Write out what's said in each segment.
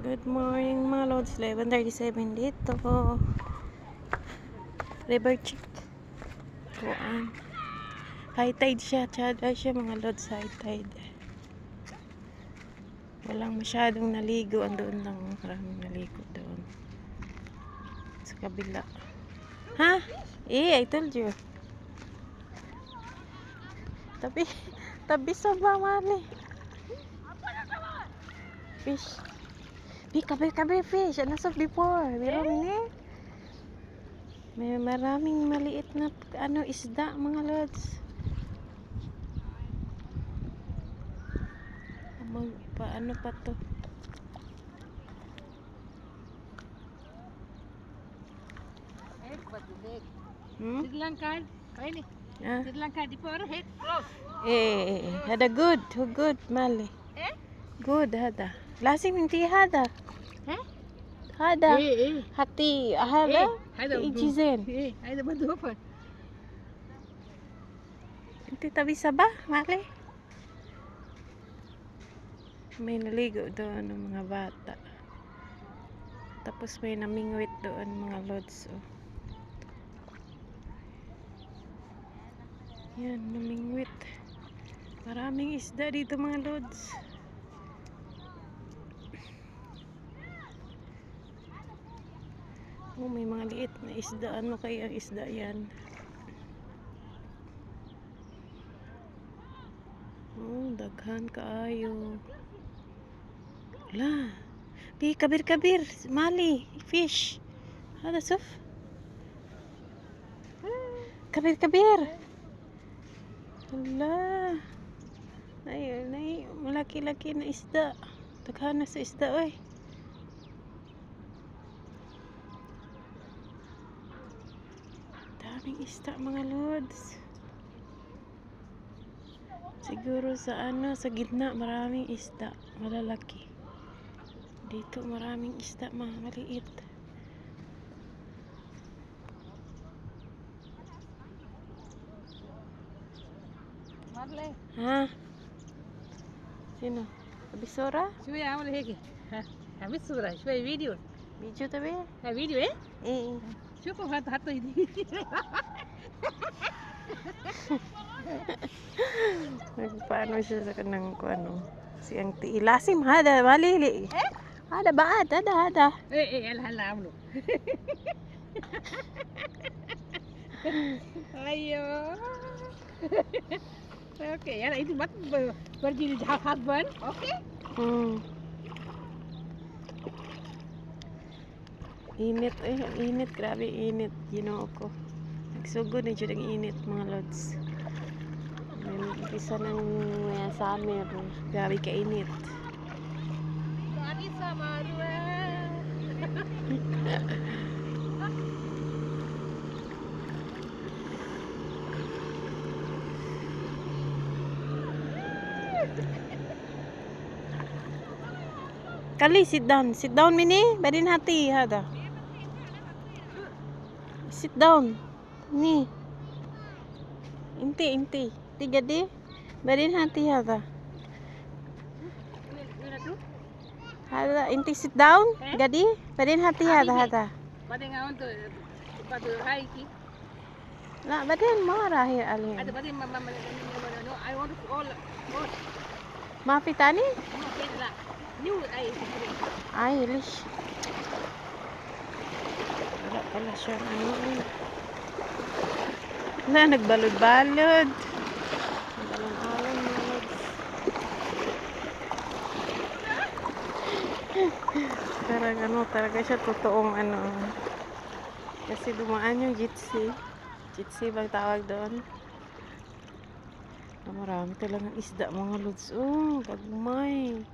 Good morning mga lods, 11:37 dito. River check. Kuan. High tide siya, tsada siya mga lods, high tide. Walang masyadong naligo, andoon lang maraming naligo doon. Sa kabila. Ha? I told you. Tabi sa bawali. Fish. Kabe fish. Ano sa before? Meron may maraming maliit na isda mga lods. Paano pa to? Sri Lanka, ini. Sri Lanka di por head. Hada good Mali. Good hada. Lasim hindi hada. Hada. Hati hada. Ijizen. Hada badu apa? Hindi tabi sa ba, Mali? May naligo doon ng mga bata. Tapos may namingwit doon mga lods. Oh. Yan, namingwit. Maraming isda dito mga lods. Oh, may mga liit na isda. Ano kaya ang isda yan? Oh, daghan kaayo. La. Kabir. Mali. Fish. Hada suf. Kabir. Hala. Ay, malaki-laki na isda. Daghan na sa isda, oy. Daming isda, mga lods. Siguro sa gitna maraming isda, malalaki. Dito maraming isda, mga maliit. Marle. Ha? Sino? Abisora? شوية عامل هيك. ها بالصورة شوية فيديو. Video tabi? ها فيديو ايه؟ شوفوا حتى يدي. Paano siya sa kanang siyang ilasim hada malili. Hada baad, hada. ايه يلا هلا عملوا. ايوه. اوكي يلا انتوا ما برجي حبان. اوكي. Init, grabe init, Ginoo ko. Nagsugod na dyan ang init mga lods. Umpisa ng summer, grabe ka init. Kali, sit down mini, badin hati hada. Sit down, ni. Inti, tiga di, badin hati hada. Hada, inti sit down, gadi, badin hati hada. Badin ngayon to, padu hai ki. La, badin marah ya alin. Ada badin mama no, I want to all. Mafitani? No, kaya new Ay, lish. Wala pala siya nagbalod-balod. Nagbalon-alon mga lods. Talaga siya totoong kasi dumaan yung jitsi bang tawag doon. Marami talagang isda mga lods. Oh, gagmay.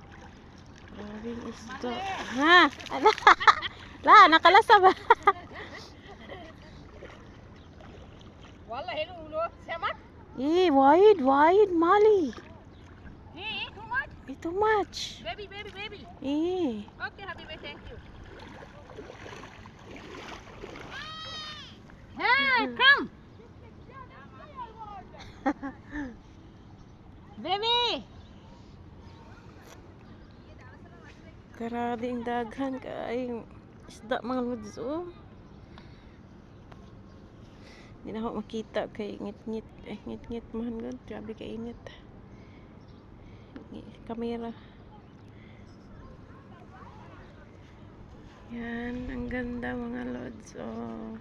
Maraming isda. Ha? La, nakalasa ba? Wallah hello no, semak. Wide, Mali. Too much. Too much. Baby. Okay, habibi, thank you. Hey, come. Baby. Grabe ang daghan kay isda mga lods oh. Hindi na ako makita kay ngit-ngit. Ngit-ngit man gud. Grabe ka init. Kamera. Yan, ang ganda mga lods oh.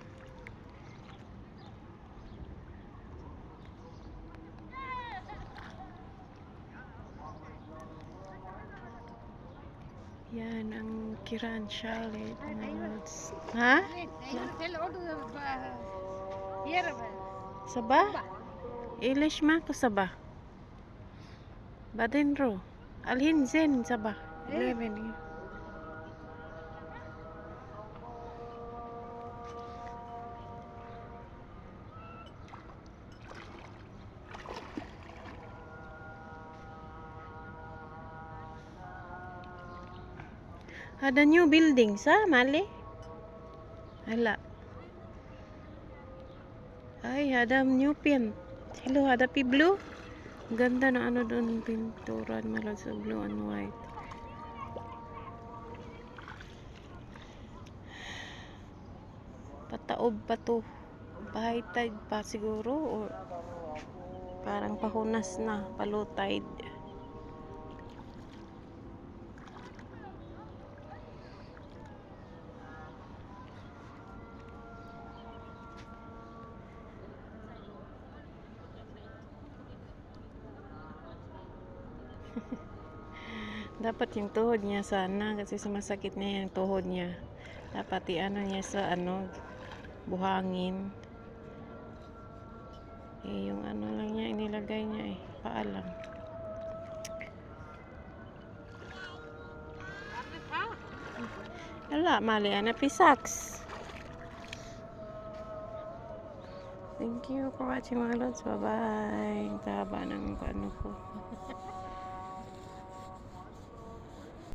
Yan ang Kiran Chalet mga lods. Ha? Sabah? Ilish ma ko sabah. Badin ro. Alhin zen sabah. 11 yun. Ada new building sa Mali? Hala. Ay, ada new paint. Hello, ada pi blue. Ganda na ano doon pinturan mala sa blue and white. Pataob pa to. High tide pa siguro or parang pahunas na, low tide. Dapat yung tuhod niya sana kasi sumasakit niya yung tuhod niya. Dapat i-ano niya sa ano buhangin. Eh yung ano lang niya inilagay niya eh paalam. Wala mali ana pisaks. Thank you for watching mga lods. Bye bye. Ang taba ng ano ko.